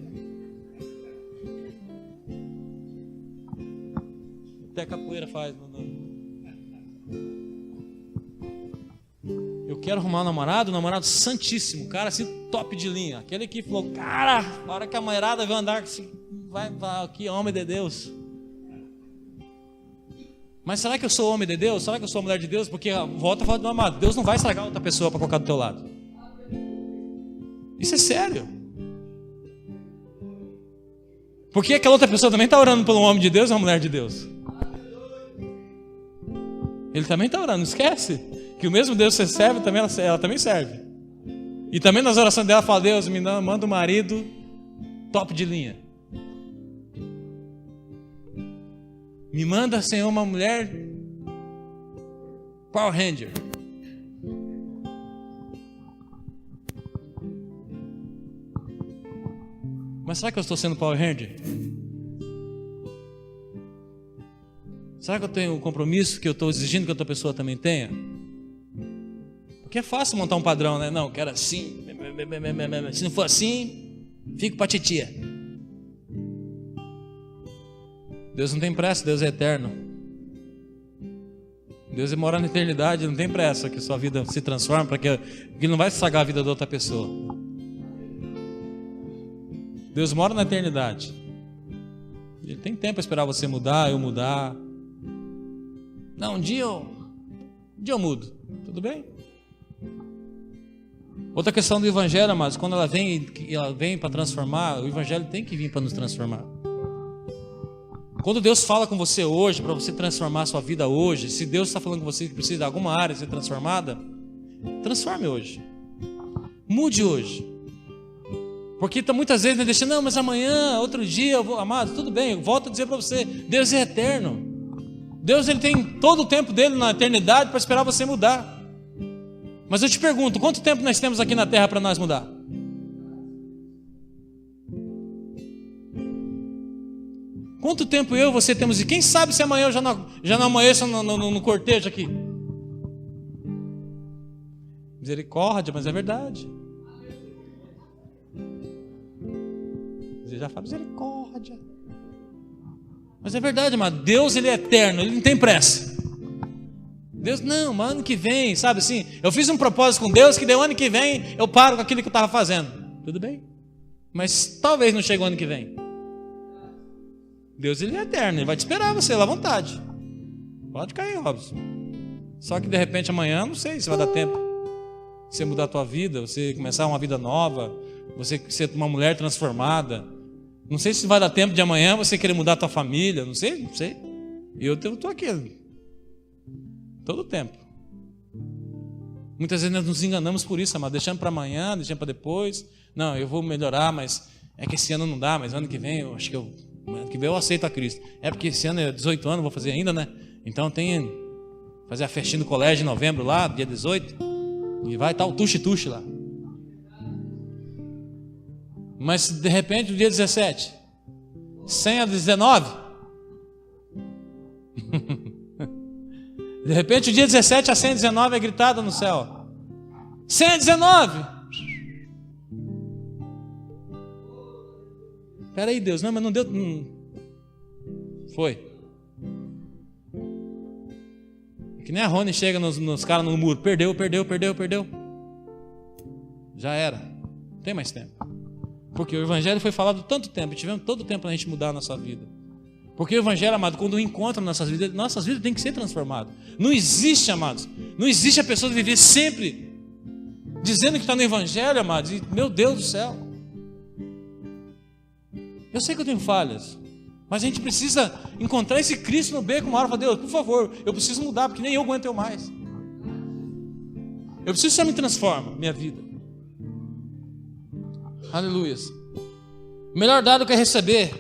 até a capoeira faz. Eu quero arrumar um namorado santíssimo, cara assim, top de linha. Aquele que falou, cara, na hora que a mulherada vai andar, assim, vai, que homem de Deus. Mas será que eu sou homem de Deus? Será que eu sou mulher de Deus? Porque volta a falar do amado. Deus não vai estragar outra pessoa para colocar do teu lado. Isso é sério. Porque aquela outra pessoa também está orando por um homem de Deus ou uma mulher de Deus? Ele também está orando, não esquece que o mesmo Deus que você serve, ela também serve. E também nas orações dela fala, Deus, manda um marido top de linha. Me manda, Senhor, uma mulher Power Ranger. Mas será que eu estou sendo Power Ranger? Será que eu tenho um compromisso que eu estou exigindo que outra pessoa também tenha? Porque é fácil montar um padrão, né? Não, quero assim. Se não for assim, fico para titia. Deus não tem pressa, Deus é eterno. Deus mora na eternidade, não tem pressa que sua vida se transforme, porque ele não vai estragar a vida da outra pessoa. Deus mora na eternidade. Ele tem tempo para esperar você mudar, eu mudar. Não, um dia eu mudo. Tudo bem? Outra questão do evangelho, amados, quando ela vem para transformar, o evangelho tem que vir para nos transformar. Quando Deus fala com você hoje, para você transformar a sua vida hoje, se Deus está falando com você que precisa de alguma área ser transformada, transforme hoje. Mude hoje. Porque muitas vezes ele deixa, não, mas amanhã, outro dia, eu vou, amado, tudo bem, eu volto a dizer para você, Deus é eterno. Deus ele tem todo o tempo dele na eternidade para esperar você mudar. Mas eu te pergunto, quanto tempo nós temos aqui na terra para nós mudar? Quanto tempo eu e você temos? E quem sabe se amanhã eu já não amanheço no cortejo aqui? Misericórdia, mas é verdade. Você já fala misericórdia. Mas é verdade, amado. Deus, ele é eterno, ele não tem pressa. Deus, não, mas ano que vem, sabe assim? Eu fiz um propósito com Deus que deu ano que vem eu paro com aquilo que eu estava fazendo. Tudo bem? Mas talvez não chegue o ano que vem. Deus, ele é eterno, ele vai te esperar você lá à vontade. Pode cair, Robson. Só que de repente amanhã, não sei se vai dar tempo. Você mudar a tua vida, você começar uma vida nova, você ser uma mulher transformada. Não sei se vai dar tempo de amanhã você querer mudar a tua família, não sei. E eu estou aqui todo o tempo. Muitas vezes nós nos enganamos por isso, amado, deixando para amanhã, deixando para depois. Não, eu vou melhorar, mas é que esse ano não dá, mas ano que vem eu acho que ano que vem eu aceito a Cristo. É porque esse ano é 18 anos, vou fazer ainda, né? Então tem fazer a festinha do colégio em novembro lá, dia 18, e vai estar o tuxe-tuxe lá. Mas de repente o dia 17, senha 19. De repente o dia 17 a senha 19 é gritada no céu. Senha 19. Espera aí, Deus, não, mas não deu. Foi. Que nem a Rony chega nos caras no muro. Perdeu. Já era. Não tem mais tempo. Porque o Evangelho foi falado tanto tempo. E tivemos todo o tempo para a gente mudar a nossa vida. Porque o Evangelho, amado, quando encontra nossas vidas têm que ser transformadas. Não existe, amados. Não existe a pessoa viver sempre dizendo que está no Evangelho, amados. E, meu Deus do céu. Eu sei que eu tenho falhas. Mas a gente precisa encontrar esse Cristo no beco, uma hora, falar, Deus, por favor, eu preciso mudar, porque nem eu aguento mais. Eu preciso que o Senhor me transforme, minha vida. Aleluias. O melhor dado que é receber.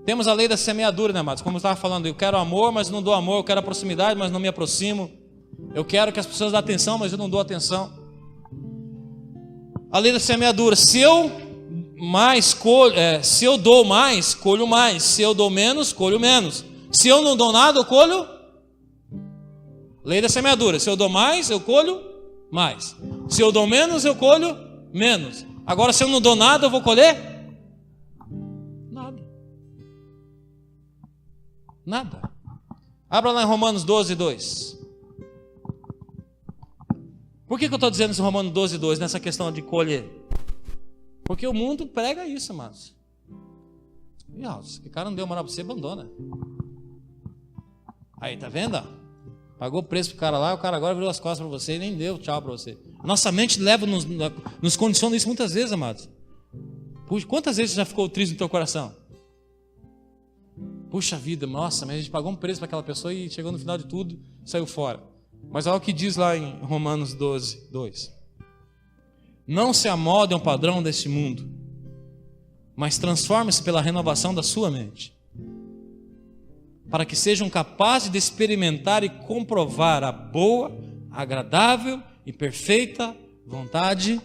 Temos a lei da semeadura, né, amados? Como eu estava falando, eu quero amor, mas não dou amor. Eu quero a proximidade, mas não me aproximo. Eu quero que as pessoas dêem atenção, mas eu não dou atenção. A lei da semeadura. Se eu dou mais, colho mais. Se eu dou menos, colho menos. Se eu não dou nada, eu colho. Lei da semeadura. Se eu dou mais, eu colho mais. Se eu dou menos, eu colho menos. Agora, se eu não dou nada, eu vou colher nada. Abra lá em Romanos 12, 2. Por que eu estou dizendo isso em Romanos 12, 2, nessa questão de colher? Porque o mundo prega isso, amados. E se o cara não deu moral para você, abandona. Aí, tá vendo? Pagou o preço pro cara lá, o cara agora virou as costas para você e nem deu tchau para você. Nossa mente nos condiciona isso muitas vezes, amados. Puxa, quantas vezes você já ficou triste no teu coração? Puxa vida, nossa, mas a gente pagou um preço para aquela pessoa e chegou no final de tudo, saiu fora. Mas olha o que diz lá em Romanos 12, 2. Não se amoldem ao padrão deste mundo, mas transforme-se pela renovação da sua mente, para que sejam capazes de experimentar e comprovar a boa, agradável e perfeita vontade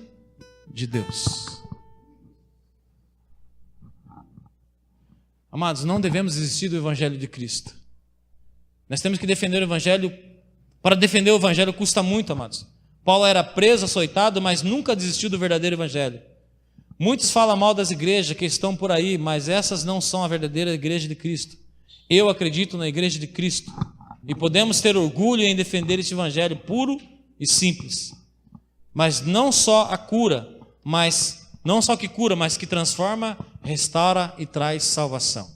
de Deus. Amados, não devemos desistir do Evangelho de Cristo. Nós temos que defender o Evangelho. Para defender o Evangelho custa muito, amados. Paulo era preso, açoitado, mas nunca desistiu do verdadeiro Evangelho. Muitos falam mal das igrejas que estão por aí, mas essas não são a verdadeira igreja de Cristo. Eu acredito na igreja de Cristo. E podemos ter orgulho em defender este Evangelho puro e simples. Mas não só a cura, não só que cura, mas que transforma, restaura e traz salvação.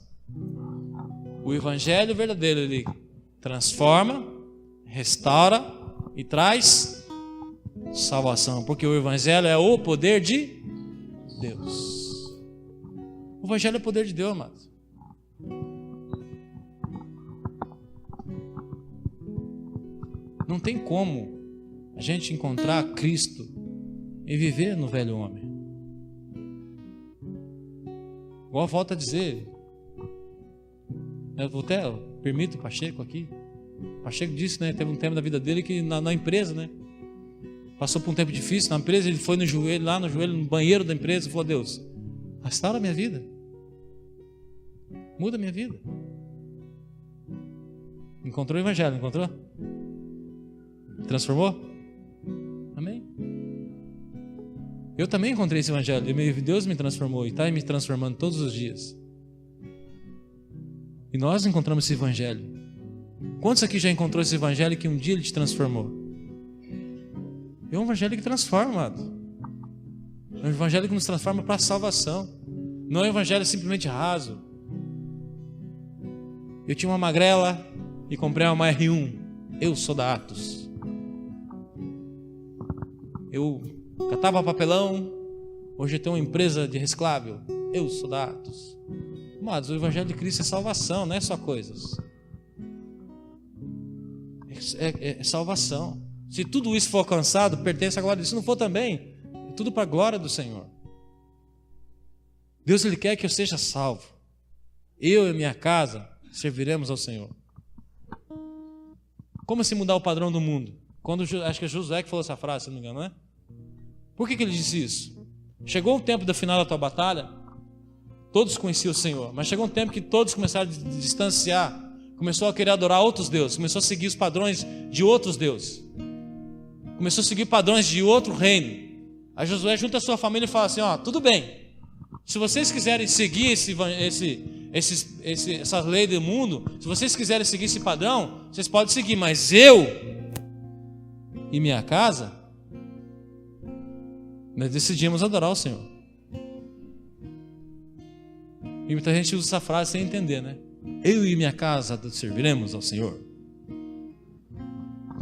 O Evangelho verdadeiro, ele transforma, restaura e traz salvação, porque o Evangelho é o poder de Deus. O Evangelho é o poder de Deus, amados. Não tem como a gente encontrar Cristo e viver no velho homem. Igual volta a dizer, eu permito o Pacheco aqui. O Pacheco disse, né, teve um tempo da vida dele que na empresa, né, passou por um tempo difícil na empresa, ele foi no banheiro da empresa e falou, Deus, restaura a minha vida. Muda a minha vida. Encontrou o evangelho, encontrou? Transformou? Amém? Eu também encontrei esse evangelho. E Deus me transformou e está me transformando todos os dias. E nós encontramos esse evangelho. Quantos aqui já encontrou esse evangelho que um dia ele te transformou? É um evangelho que transforma, amado. É um evangelho que nos transforma para a salvação. Não é um evangelho simplesmente raso. Eu tinha uma magrela e comprei uma R1. Eu sou da Atos. Eu catava papelão. Hoje eu tenho uma empresa de reciclável. Eu sou da Atos. Mas o evangelho de Cristo é salvação, não é só coisas. É salvação. Se tudo isso for alcançado, pertence à glória. Se não for também, é tudo para a glória do Senhor. Deus, Ele quer que eu seja salvo. Eu e minha casa serviremos ao Senhor. Como se mudar o padrão do mundo? Acho que é Josué que falou essa frase, se não me engano, não é? Por que ele disse isso? Chegou o tempo do final da tua batalha, todos conheciam o Senhor, mas chegou um tempo que todos começaram a distanciar, começou a querer adorar outros deuses, começou a seguir os padrões de outros deuses, começou a seguir padrões de outro reino. Aí Josué junta a sua família e fala assim, tudo bem, se vocês quiserem seguir essa lei do mundo, se vocês quiserem seguir esse padrão, vocês podem seguir, mas eu e minha casa, nós decidimos adorar o Senhor. E muita gente usa essa frase sem entender, né? Eu e minha casa serviremos ao Senhor.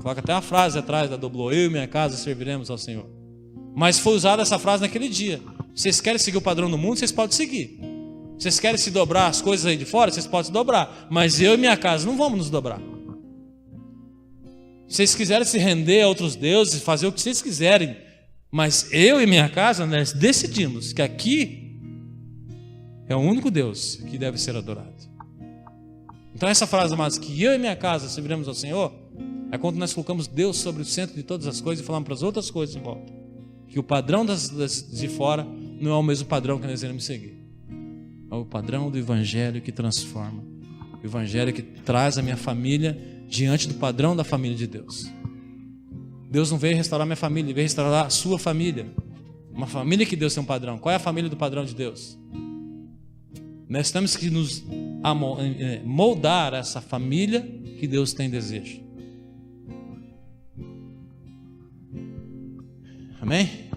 Coloca até uma frase atrás da doblô, eu e minha casa serviremos ao Senhor. Mas foi usada essa frase naquele dia. Vocês querem seguir o padrão do mundo, vocês podem seguir. Vocês querem se dobrar as coisas aí de fora, vocês podem se dobrar. Mas eu e minha casa não vamos nos dobrar. Se vocês quiserem se render a outros deuses, fazer o que vocês quiserem, mas eu e minha casa, nós decidimos que aqui é o único Deus que deve ser adorado. Então essa frase, amados, que eu e minha casa serviremos ao Senhor, é quando nós colocamos Deus sobre o centro de todas as coisas e falamos para as outras coisas em volta. Que o padrão de fora não é o mesmo padrão que nós iremos seguir. É o padrão do Evangelho que transforma. O Evangelho que traz a minha família diante do padrão da família de Deus. Deus não veio restaurar minha família, Ele veio restaurar a sua família. Uma família que Deus tem um padrão. Qual é a família do padrão de Deus? Nós temos que nos moldar essa família que Deus tem desejo. Amém?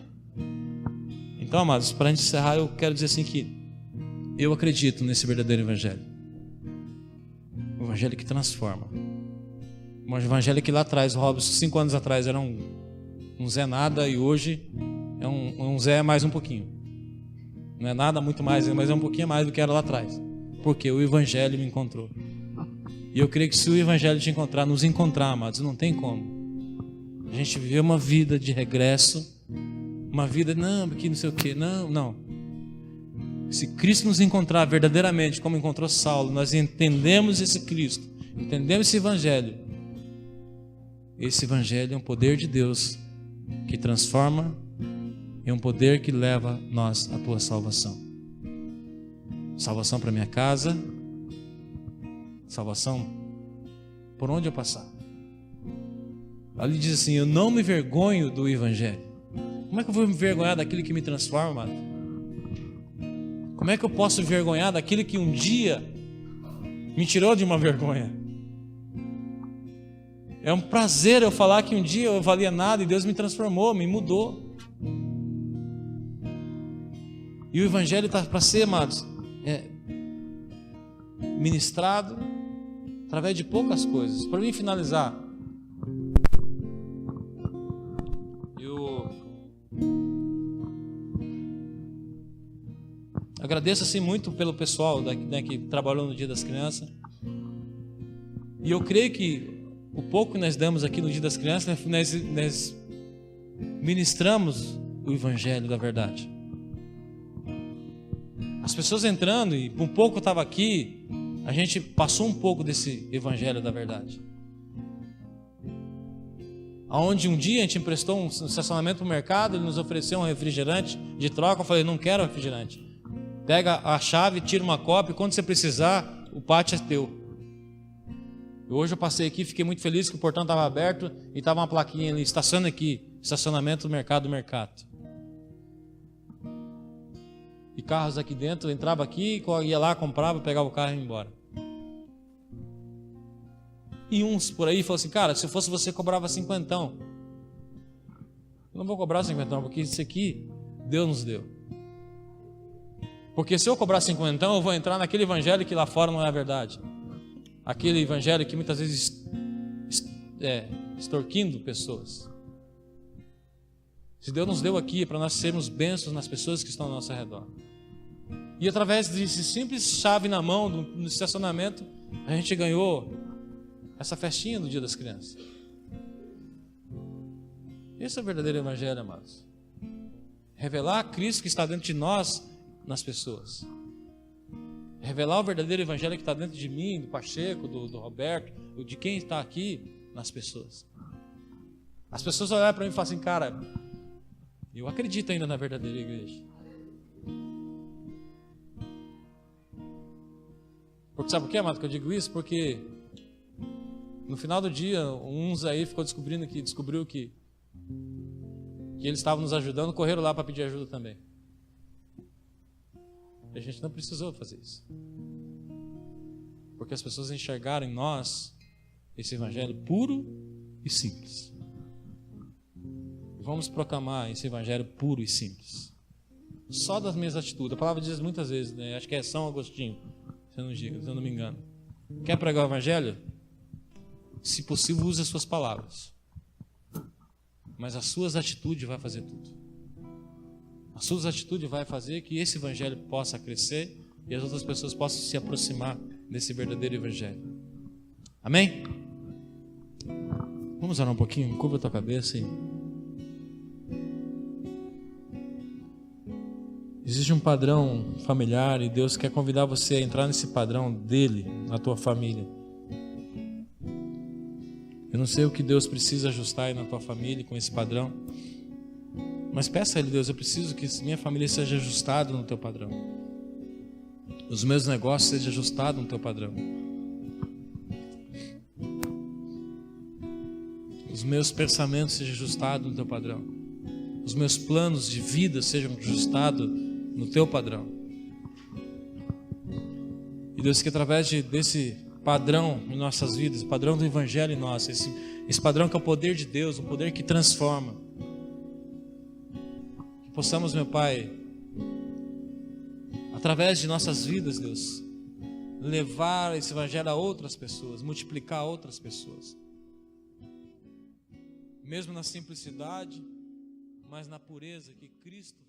Então, amados, para a gente encerrar, eu quero dizer assim que eu acredito nesse verdadeiro evangelho. O evangelho que transforma. Um evangelho que lá atrás, Robson, 5 anos atrás, era um Zé nada e hoje é um Zé mais um pouquinho. Não é nada muito mais, mas é um pouquinho mais do que era lá atrás. Porque o evangelho me encontrou. E eu creio que se o evangelho te encontrar, nos encontrar, amados, não tem como. A gente viver uma vida de regresso, uma vida, não, que não sei o quê, não. Se Cristo nos encontrar verdadeiramente, como encontrou Saulo, nós entendemos esse Cristo, entendemos esse evangelho. Esse evangelho é um poder de Deus que transforma, é um poder que leva nós à tua salvação. Salvação para minha casa, salvação por onde eu passar. Ali diz assim, eu não me vergonho do evangelho. Como é que eu vou me vergonhar daquilo que me transforma, amado? Como é que eu posso me vergonhar daquilo que um dia me tirou de uma vergonha? É um prazer eu falar que um dia eu valia nada e Deus me transformou, me mudou. E o evangelho está para ser, amados, ministrado através de poucas coisas. Para mim finalizar, eu agradeço assim muito pelo pessoal que trabalhou no Dia das Crianças. E eu creio que o pouco que nós damos aqui no Dia das Crianças, nós ministramos o evangelho da verdade. As pessoas entrando, e um pouco eu estava aqui, a gente passou um pouco desse evangelho da verdade. Onde um dia a gente emprestou um estacionamento para o mercado, ele nos ofereceu um refrigerante de troca, eu falei, não quero refrigerante. Pega a chave, tira uma cópia, e quando você precisar, o pátio é teu. Hoje eu passei aqui, fiquei muito feliz que o portão estava aberto e estava uma plaquinha ali, estaciona aqui, estacionamento do Mercado Mercato. E carros aqui dentro, entrava aqui, ia lá, comprava, pegava o carro e ia embora. E uns por aí falaram assim, cara, se fosse você, cobrava 50. Eu não vou cobrar 50, porque isso aqui Deus nos deu. Porque se eu cobrar 50, eu vou entrar naquele evangelho que lá fora não é a verdade. Aquele evangelho que muitas vezes extorquindo pessoas. Se Deus nos deu aqui é para nós sermos bênçãos nas pessoas que estão ao nosso redor. E através desse simples chave na mão no estacionamento, a gente ganhou essa festinha do Dia das Crianças. Esse é o verdadeiro evangelho, amados. Revelar Cristo que está dentro de nós nas pessoas. Revelar o verdadeiro evangelho que está dentro de mim, do Pacheco, do Roberto, de quem está aqui nas pessoas. As pessoas olham para mim e falam assim, cara, eu acredito ainda na verdadeira igreja. Porque sabe por quê, amado, que eu digo isso? Porque no final do dia, uns aí descobriu que eles estavam nos ajudando, correram lá para pedir ajuda também. A gente não precisou fazer isso. Porque as pessoas enxergaram em nós esse evangelho puro e simples. Vamos proclamar esse evangelho puro e simples. Só das minhas atitudes. A palavra diz muitas vezes, né? Acho que é São Agostinho, se eu não me engano. Quer pregar o evangelho? Se possível, use as suas palavras. Mas as suas atitudes vão fazer tudo. As suas atitudes vão fazer que esse evangelho possa crescer e as outras pessoas possam se aproximar desse verdadeiro evangelho. Amém? Vamos orar um pouquinho? Curva a tua cabeça e... Existe um padrão familiar e Deus quer convidar você a entrar nesse padrão dele, na tua família. Eu não sei o que Deus precisa ajustar aí na tua família com esse padrão, mas peça a Ele, Deus, eu preciso que minha família seja ajustada no teu padrão. Os meus negócios sejam ajustados no teu padrão. Os meus pensamentos sejam ajustados no teu padrão. Os meus planos de vida sejam ajustados no teu padrão. E Deus, que através desse padrão em nossas vidas, o padrão do evangelho em nós, esse padrão que é o poder de Deus, um poder que transforma, que possamos, meu Pai, através de nossas vidas, Deus, levar esse evangelho a outras pessoas, multiplicar a outras pessoas, mesmo na simplicidade, mas na pureza que Cristo